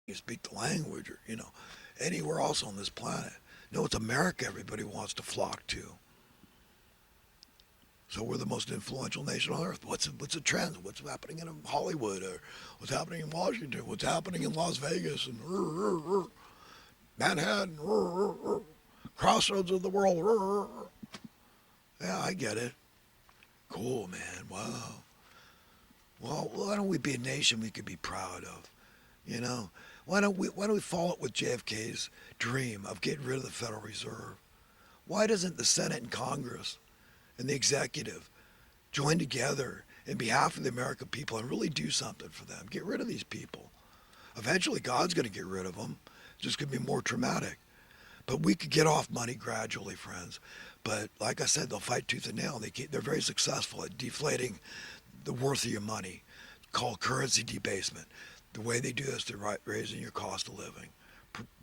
you speak the language, or anywhere else on this planet. No, it's America everybody wants to flock to. So we're the most influential nation on earth. What's the trend? What's happening in Hollywood, or what's happening in Washington? What's happening in Las Vegas and Manhattan? Crossroads of the world. Yeah, I get it. Cool, man. Wow. Well, why don't we be a nation we could be proud of? You know, why don't we follow it with JFK's dream of getting rid of the Federal Reserve? Why doesn't the Senate and Congress and the executive join together in behalf of the American people and really do something for them? Get rid of these people. Eventually, God's going to get rid of them. It's just going to be more traumatic. But we could get off money gradually, friends. But like I said, they'll fight tooth and nail. They're very successful at deflating the worth of your money, called currency debasement. The way they do this, they're raising your cost of living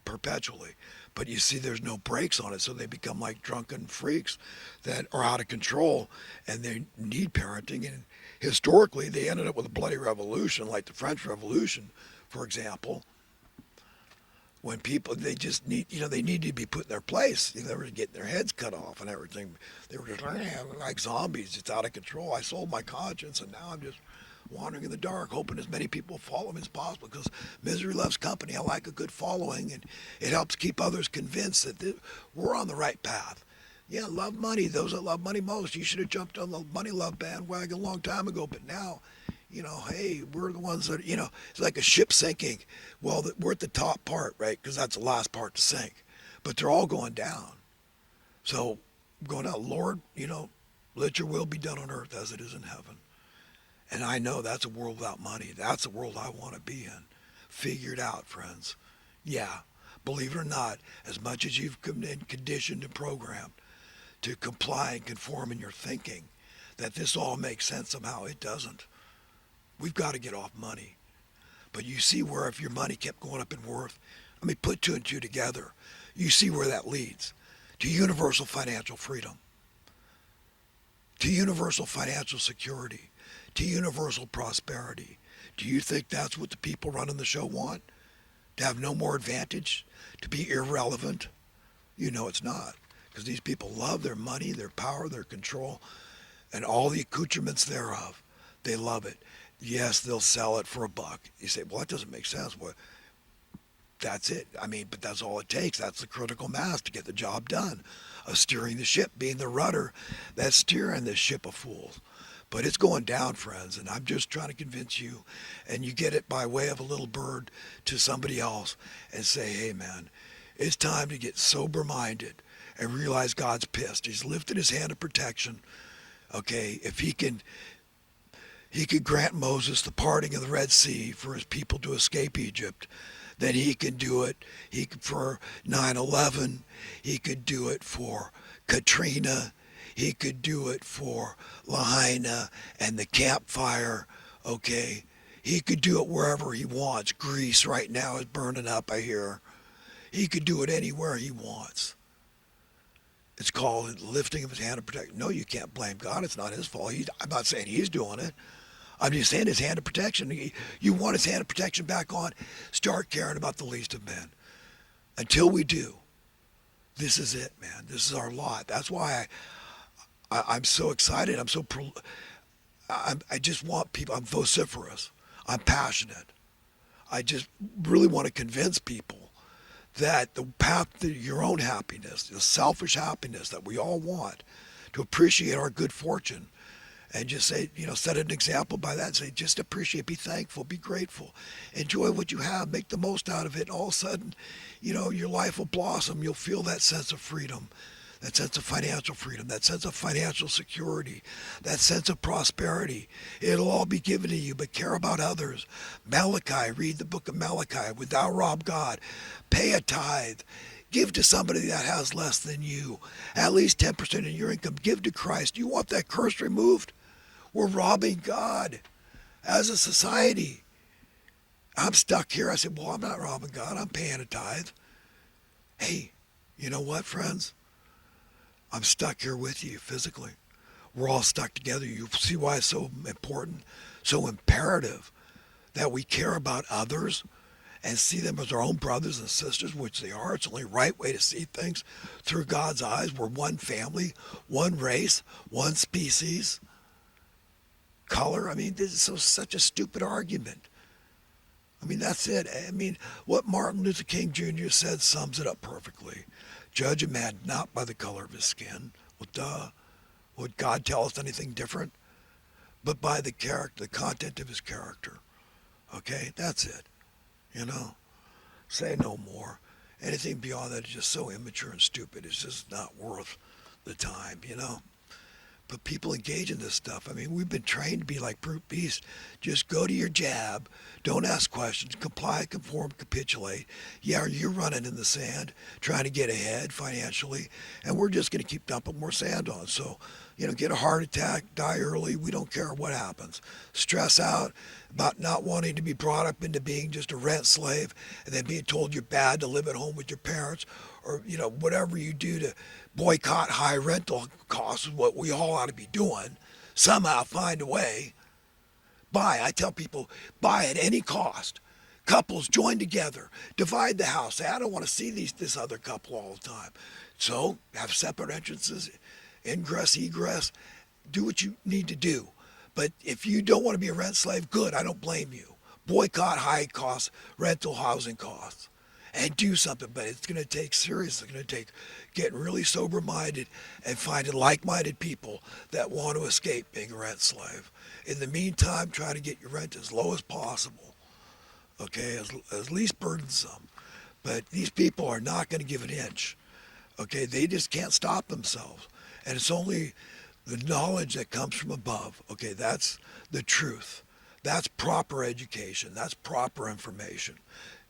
perpetually. But you see, there's no brakes on it, so they become like drunken freaks that are out of control, and they need parenting. And historically, they ended up with a bloody revolution, like the French Revolution, for example, when people they just need they need to be put in their place. They were getting their heads cut off and everything. They were just like zombies. It's out of control. I sold my conscience, and now I'm just wandering in the dark, hoping as many people follow me as possible, because misery loves company. I like a good following, and it helps keep others convinced that we're on the right path. Yeah, love money. Those that love money most, you should have jumped on the money love bandwagon a long time ago. But now, hey, we're the ones that, it's like a ship sinking. Well, we're at the top part, right? Because that's the last part to sink. But they're all going down. So, going out, Lord, let your will be done on earth as it is in heaven. And I know that's a world without money. That's the world I want to be in. Figure it out, friends. Yeah, believe it or not, as much as you've been conditioned and programmed to comply and conform in your thinking, that this all makes sense somehow, it doesn't. We've got to get off money. But you see where if your money kept going up in worth, I mean, put two and two together, you see where that leads. To universal financial freedom, to universal financial security, to universal prosperity. Do you think that's what the people running the show want? To have no more advantage? To be irrelevant? You know it's not. Because these people love their money, their power, their control, and all the accoutrements thereof. They love it. Yes, they'll sell it for $1. You say, well, that doesn't make sense. Well, that's it. I mean, but that's all it takes. That's the critical mass to get the job done of steering the ship, being the rudder that's steering this ship of fools. But it's going down, friends, and I'm just trying to convince you, and you get it by way of a little bird to somebody else and say, hey, man, it's time to get sober-minded and realize God's pissed. He's lifted his hand of protection. Okay, if he could grant Moses the parting of the Red Sea for his people to escape Egypt, then he can do it. He could for 9/11. He could do it for Katrina. He could do it for Lahaina and the campfire. Okay, he could do it wherever he wants. Greece right now is burning up, I hear. He could do it anywhere he wants. It's called lifting of his hand of protection. No, you can't blame God. It's not his fault. I'm not saying he's doing it. I'm just saying his hand of protection. You want his hand of protection back on? Start caring about the least of men. Until we do, this is it, man. This is our lot. That's why I'm so excited. I just want people. I'm vociferous. I'm passionate. I just really want to convince people that the path to your own happiness, the selfish happiness that we all want, to appreciate our good fortune, and just say, set an example by that. Say, just appreciate, be thankful, be grateful, enjoy what you have, make the most out of it. And all of a sudden, your life will blossom. You'll feel that sense of freedom, that sense of financial freedom, that sense of financial security, that sense of prosperity. It'll all be given to you, but care about others. Malachi, read the book of Malachi. Without rob God, pay a tithe. Give to somebody that has less than you. At least 10% of your income. Give to Christ. You want that curse removed? We're robbing God as a society. I'm stuck here. I said, well, I'm not robbing God. I'm paying a tithe. Hey, you know what, friends? I'm stuck here with you physically. We're all stuck together. You see why it's so important, so imperative that we care about others and see them as our own brothers and sisters, which they are. It's the only right way to see things through God's eyes. We're one family, one race, one species, color. I mean, this is such a stupid argument. I mean, that's it. I mean, what Martin Luther King Jr. said sums it up perfectly. Judge a man not by the color of his skin. Well, duh. Would God tell us anything different? But by the character, the content of his character. Okay? That's it. You know? Say no more. Anything beyond that is just so immature and stupid. It's just not worth the time, you know? But people engage in this stuff. I mean, we've been trained to be like brute beasts. Just go to your jab. Don't ask questions. Comply, conform, capitulate. Yeah, you're running in the sand, trying to get ahead financially, and we're just going to keep dumping more sand on. So, you know, get a heart attack, die early. We don't care what happens. Stress out about not wanting to be brought up into being just a rent slave and then being told you're bad to live at home with your parents, or, you know, whatever you do to boycott high rental costs is what we all ought to be doing. Somehow find a way. Buy. I tell people, buy at any cost. Couples join together, divide the house. Say, I don't want to see this other couple all the time. So have separate entrances, ingress, egress. Do what you need to do. But if you don't want to be a rent slave, good. I don't blame you. Boycott high cost rental housing costs. And do something, but it's going to take serious. It's going to take getting really sober-minded and finding like-minded people that want to escape being a rent slave. In the meantime, try to get your rent as low as possible, okay, as least burdensome. But these people are not going to give an inch, okay? They just can't stop themselves. And it's only the knowledge that comes from above, okay? That's the truth. That's proper education. That's proper information.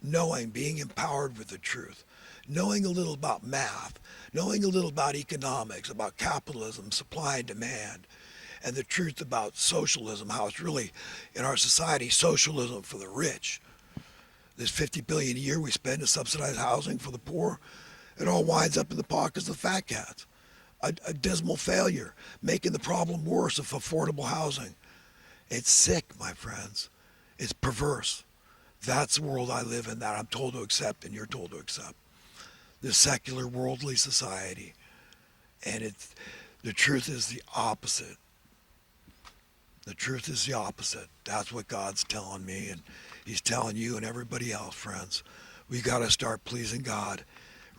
Knowing, being empowered with the truth, knowing a little about math, knowing a little about economics, about capitalism, supply and demand, and the truth about socialism, how it's really, in our society, socialism for the rich. This $50 billion a year we spend to subsidize housing for the poor, it all winds up in the pockets of fat cats. A dismal failure, making the problem worse of affordable housing. It's sick, my friends. It's perverse. That's the world I live in, that I'm told to accept and you're told to accept. This secular, worldly society. And the truth is the opposite. The truth is the opposite. That's what God's telling me, and he's telling you and everybody else, friends. We got to start pleasing God,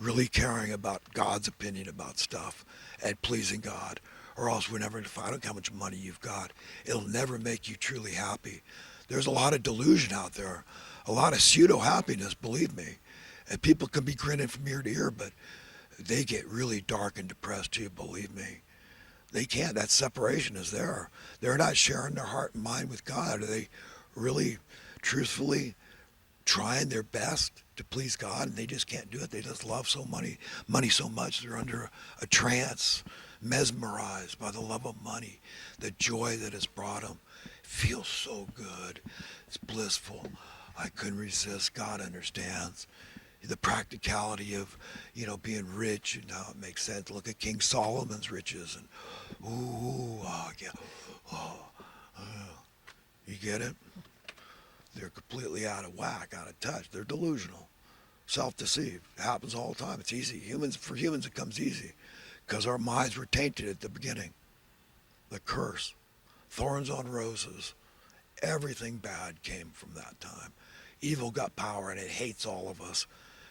really caring about God's opinion about stuff, and pleasing God, or else we're never going to find. I don't care how much money you've got. It'll never make you truly happy. There's a lot of delusion out there, a lot of pseudo-happiness, believe me. And people can be grinning from ear to ear, but they get really dark and depressed too, believe me. They can't. That separation is there. They're not sharing their heart and mind with God. Are they really, truthfully trying their best to please God, and they just can't do it? They just love money so much, they're under a trance, mesmerized by the love of money, the joy that it's brought them. Feels so good. It's blissful. I couldn't resist. God understands the practicality of, being rich and how it makes sense. Look at King Solomon's riches and yeah. You get it? They're completely out of whack, out of touch. They're delusional, self-deceived. It happens all the time. It's easy. For humans, it comes easy because our minds were tainted at the beginning. The curse, thorns on roses. Everything bad came from that time. Evil got power and it hates all of us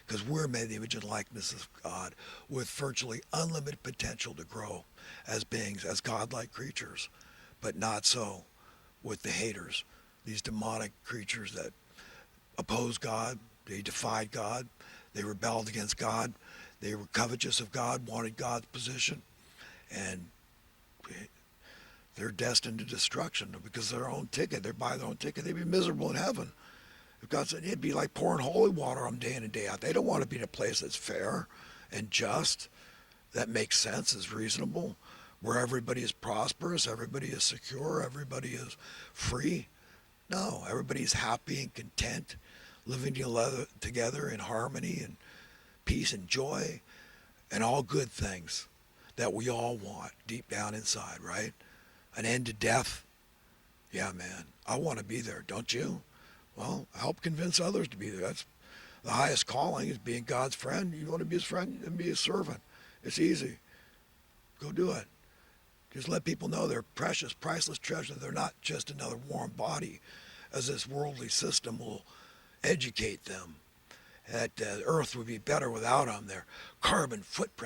because we're made in the image and likeness of God with virtually unlimited potential to grow as beings, as godlike creatures, but not so with the haters, these demonic creatures that oppose God. They defied God. They rebelled against God. They were covetous of God, wanted God's position, and they're destined to destruction because of their own ticket. They're by their own ticket. They'd be miserable in heaven. If God said it'd be like pouring holy water on day in and day out. They don't want to be in a place that's fair and just, that makes sense, is reasonable, where everybody is prosperous, everybody is secure, everybody is free. No, everybody's happy and content, living together in harmony and peace and joy and all good things that we all want deep down inside, right? An end to death. Yeah, man, I want to be there, don't you? Well, help convince others to be there. The highest calling is being God's friend. You want to be his friend and be his servant. It's easy. Go do it. Just let people know they're precious, priceless treasure. They're not just another warm body, as this worldly system will educate them. That Earth would be better without them. Their carbon footprint,